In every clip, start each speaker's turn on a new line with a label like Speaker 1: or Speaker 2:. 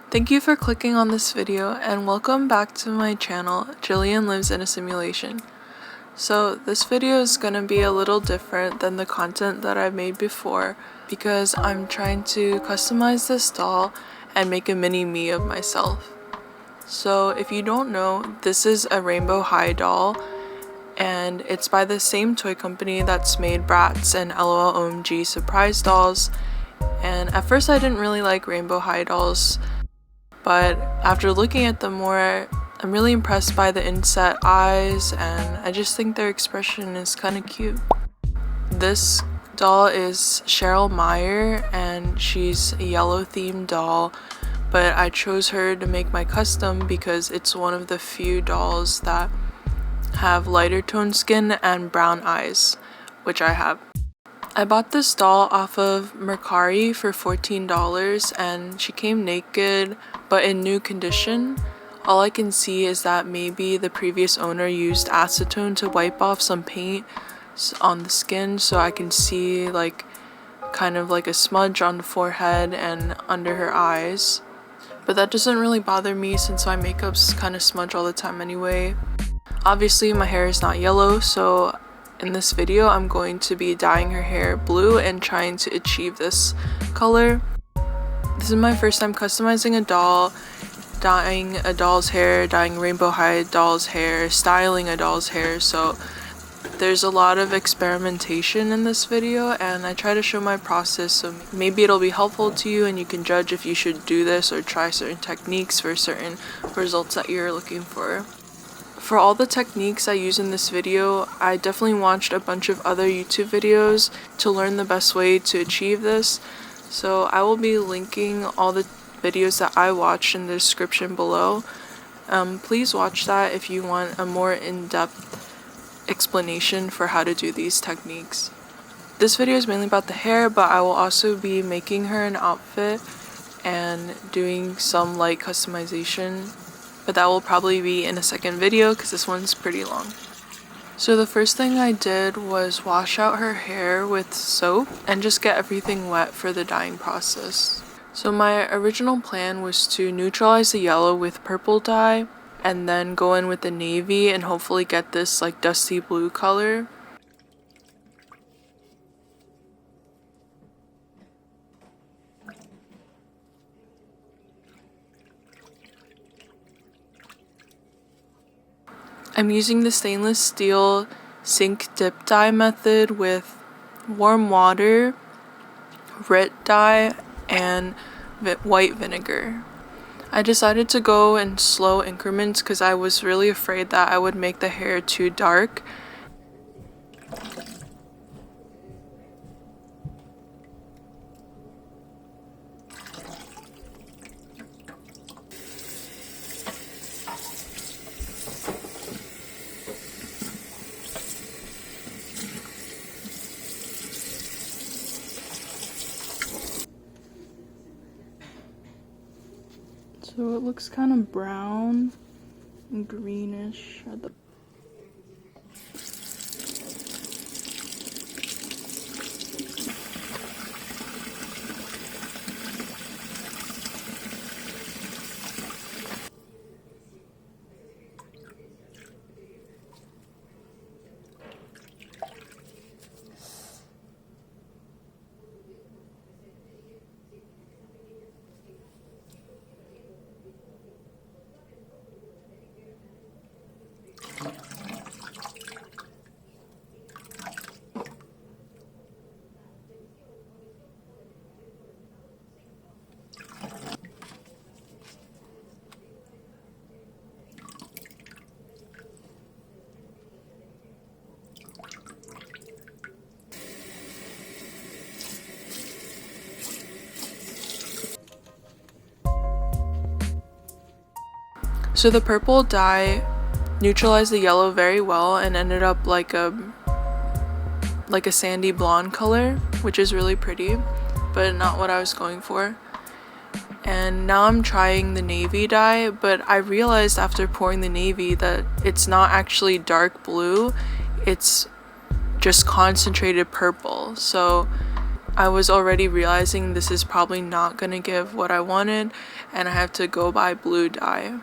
Speaker 1: Thank you for clicking on this video and welcome back to my channel, Jillian Lives in a Simulation. So this video is going to be a little different than the content that I've made before because I'm trying to customize this doll and make a mini me of myself. So if you don't know, this is a Rainbow High doll and it's by the same toy company that's made Bratz and LOL OMG surprise dolls. And at first I didn't really like Rainbow High dolls, but after looking at them more, I'm really impressed by the inset eyes and I just think their expression is kind of cute. This doll is Sheryl Meyer and she's a yellow themed doll, but I chose her to make my custom because it's one of the few dolls that have lighter toned skin and brown eyes, which I have. I bought this doll off of Mercari for $14 and she came naked but in new condition. All I can see is that maybe the previous owner used acetone to wipe off some paint on the skin, so I can see like kind of like a smudge on the forehead and under her eyes. But that doesn't really bother me since my makeup's kind of smudge all the time anyway. Obviously my hair is not yellow, so in this video I'm going to be dyeing her hair blue and trying to achieve this color. This is my first time customizing a doll, dyeing a doll's hair, dyeing Rainbow High doll's hair, styling a doll's hair, so there's a lot of experimentation in this video and I try to show my process, so maybe it'll be helpful to you and you can judge if you should do this or try certain techniques for certain results that you're looking for. For all the techniques I use in this video, I definitely watched a bunch of other YouTube videos to learn the best way to achieve this. So I will be linking all the videos that I watched in the description below. Please watch that if you want a more in-depth explanation for how to do these techniques. This video is mainly about the hair, but I will also be making her an outfit and doing some light customization. But that will probably be in a second video because this one's pretty long. So the first thing I did was wash out her hair with soap and just get everything wet for the dyeing process. So my original plan was to neutralize the yellow with purple dye and then go in with the navy and hopefully get this like dusty blue color. I'm using the stainless steel sink dip dye method with warm water, Rit dye, and white vinegar. I decided to go in slow increments because I was really afraid that I would make the hair too dark. So it looks kind of brown and greenish at the So the purple dye neutralized the yellow very well and ended up like a sandy blonde color, which is really pretty, but not what I was going for. And now I'm trying the navy dye, but I realized after pouring the navy that it's not actually dark blue, it's just concentrated purple. So I was already realizing this is probably not gonna give what I wanted, and I have to go buy blue dye.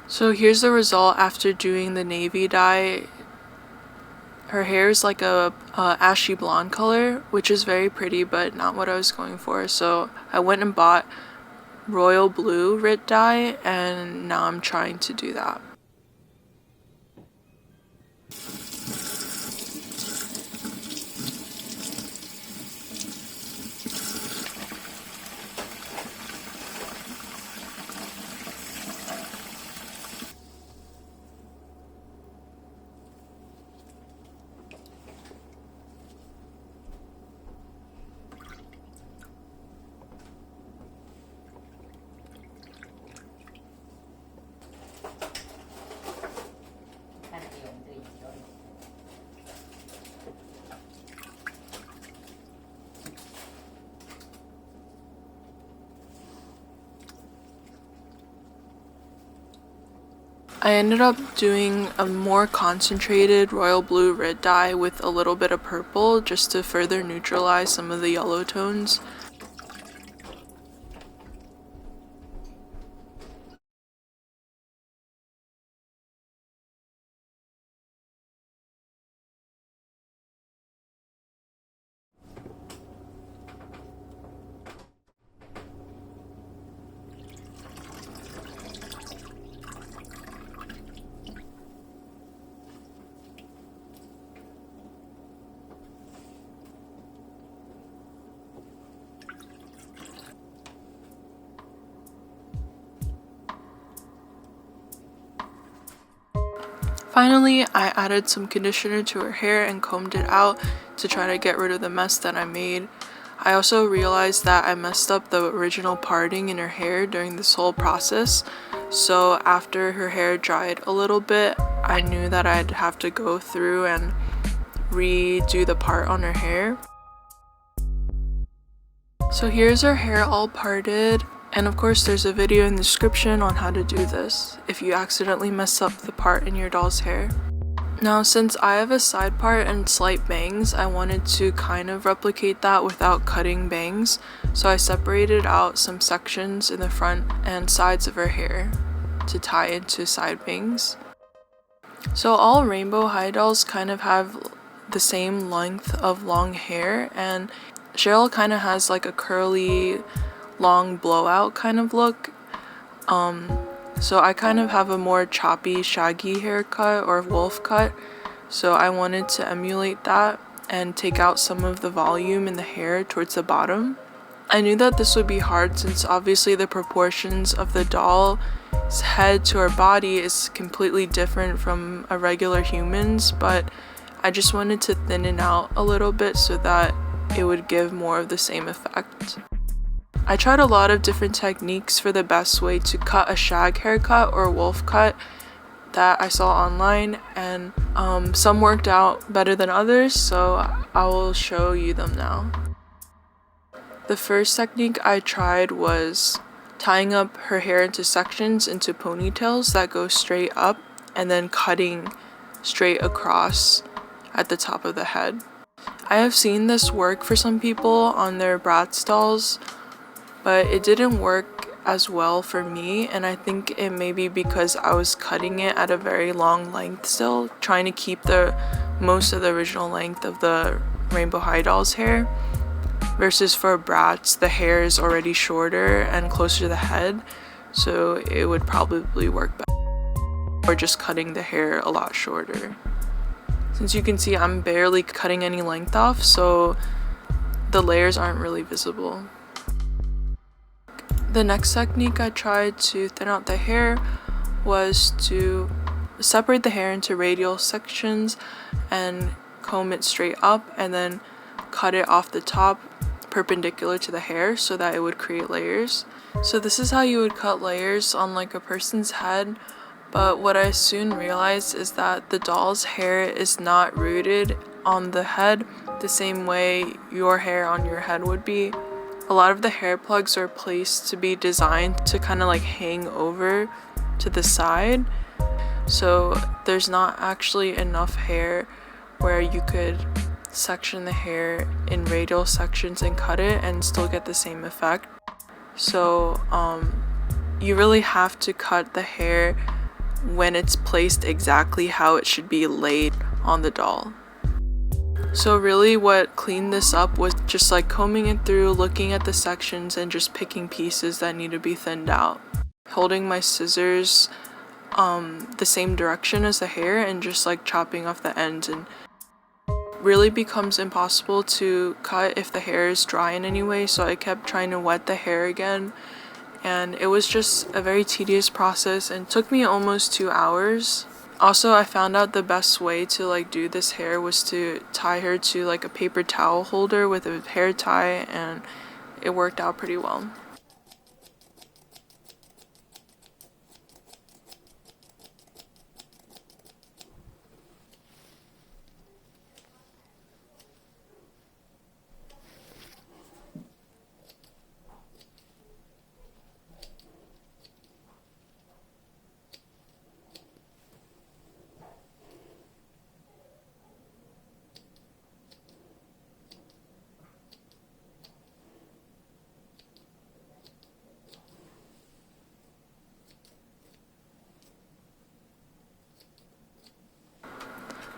Speaker 1: So here's the result after doing the navy dye. Her hair is like a ashy blonde color, which is very pretty, but not what I was going for. So I went and bought royal blue Rit dye, and now I'm trying to do that. I ended up doing a more concentrated royal blue Rit dye with a little bit of purple just to further neutralize some of the yellow tones. Finally, I added some conditioner to her hair and combed it out to try to get rid of the mess that I made. I also realized that I messed up the original parting in her hair during this whole process, so after her hair dried a little bit, I knew that I'd have to go through and redo the part on her hair. So here's her hair all parted. And of course there's a video in the description on how to do this if you accidentally mess up the part in your doll's hair. Now since I have a side part and slight bangs, I wanted to kind of replicate that without cutting bangs, so I separated out some sections in the front and sides of her hair to tie into side bangs. So all Rainbow High dolls kind of have the same length of long hair, and Sheryl kind of has like a curly long blowout kind of look, so I kind of have a more choppy shaggy haircut or wolf cut, so I wanted to emulate that and take out some of the volume in the hair towards the bottom. I knew that this would be hard since obviously the proportions of the doll's head to her body is completely different from a regular human's, but I just wanted to thin it out a little bit so that it would give more of the same effect. I tried a lot of different techniques for the best way to cut a shag haircut or wolf cut that I saw online, and some worked out better than others, so I will show you them now. The first technique I tried was tying up her hair into sections into ponytails that go straight up and then cutting straight across at the top of the head. I have seen this work for some people on their Bratz dolls, but it didn't work as well for me, and I think it may be because I was cutting it at a very long length still, trying to keep the most of the original length of the Rainbow High doll's hair, versus for Bratz the hair is already shorter and closer to the head, so it would probably work better, or just cutting the hair a lot shorter. Since you can see I'm barely cutting any length off, so the layers aren't really visible. The next technique I tried to thin out the hair was to separate the hair into radial sections and comb it straight up and then cut it off the top, perpendicular to the hair so that it would create layers. So this is how you would cut layers on like a person's head, but what I soon realized is that the doll's hair is not rooted on the head the same way your hair on your head would be. A lot of the hair plugs are placed to be designed to kind of like hang over to the side, so there's not actually enough hair where you could section the hair in radial sections and cut it and still get the same effect. So you really have to cut the hair when it's placed exactly how it should be laid on the doll. So really what cleaned this up was just like combing it through, looking at the sections, and just picking pieces that need to be thinned out. Holding my scissors the same direction as the hair and just like chopping off the ends, and really becomes impossible to cut if the hair is dry in any way, so I kept trying to wet the hair again, and it was just a very tedious process and took me almost 2 hours. Also, I found out the best way to like do this hair was to tie her to like a paper towel holder with a hair tie, and it worked out pretty well.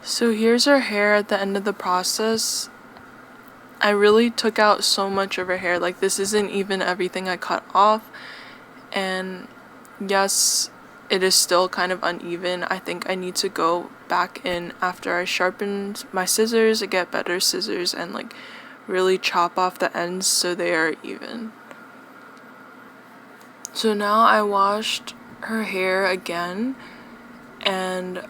Speaker 1: So here's her hair at the end of the process. I really took out so much of her hair, like this isn't even everything I cut off, and yes, it is still kind of uneven. I think I need to go back in after I sharpened my scissors, get better scissors, and like really chop off the ends so they are even. So now I washed her hair again and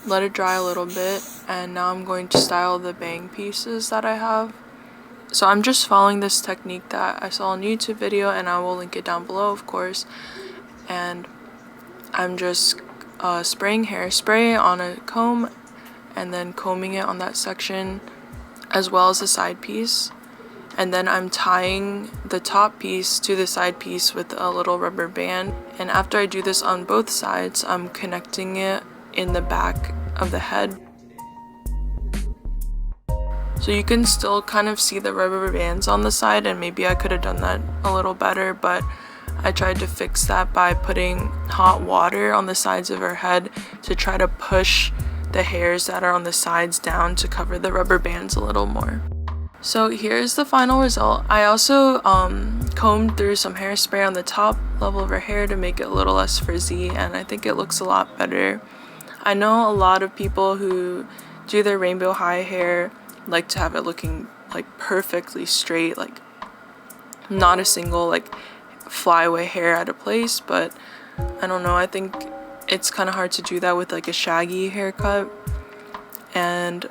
Speaker 1: let it dry a little bit, and now I'm going to style the bang pieces that I have. So I'm just following this technique that I saw on a YouTube video, and I will link it down below, of course. And I'm just spraying hairspray on a comb and then combing it on that section as well as the side piece, and then I'm tying the top piece to the side piece with a little rubber band. And after I do this on both sides, I'm connecting it in the back of the head. So you can still kind of see the rubber bands on the side, and maybe I could have done that a little better, but I tried to fix that by putting hot water on the sides of her head to try to push the hairs that are on the sides down to cover the rubber bands a little more. So here's the final result. I also combed through some hairspray on the top level of her hair to make it a little less frizzy, and I think it looks a lot better. I know a lot of people who do their Rainbow High hair like to have it looking like perfectly straight, like not a single like flyaway hair out of place, but I don't know, I think it's kind of hard to do that with like a shaggy haircut, and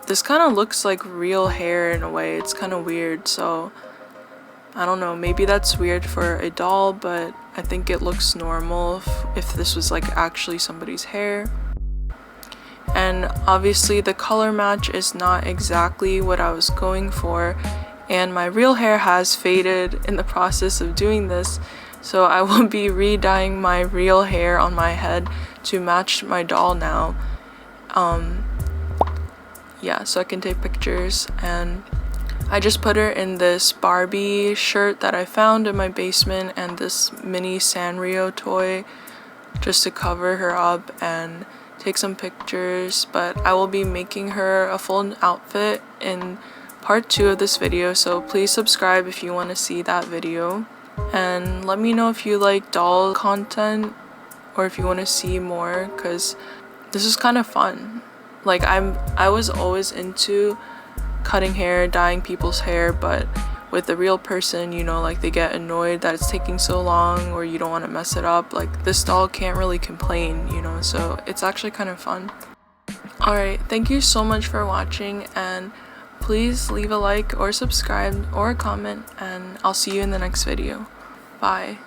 Speaker 1: this kind of looks like real hair in a way. It's kind of weird, so I don't know, maybe that's weird for a doll, but I think it looks normal if this was like actually somebody's hair. And obviously the color match is not exactly what I was going for, and my real hair has faded in the process of doing this, so I will be re-dyeing my real hair on my head to match my doll now. Yeah, so I can take pictures. And I just put her in this Barbie shirt that I found in my basement and this mini Sanrio toy just to cover her up and take some pictures. But I will be making her a full outfit in part 2 of this video, so please subscribe if you want to see that video, and let me know if you like doll content or if you want to see more, because this is kind of fun. Like I was always into cutting hair, dyeing people's hair, but with a real person, you know, like they get annoyed that it's taking so long or you don't want to mess it up. Like this doll can't really complain, you know, so it's actually kind of fun. Alright, thank you so much for watching, and please leave a like or subscribe or a comment, and I'll see you in the next video. Bye.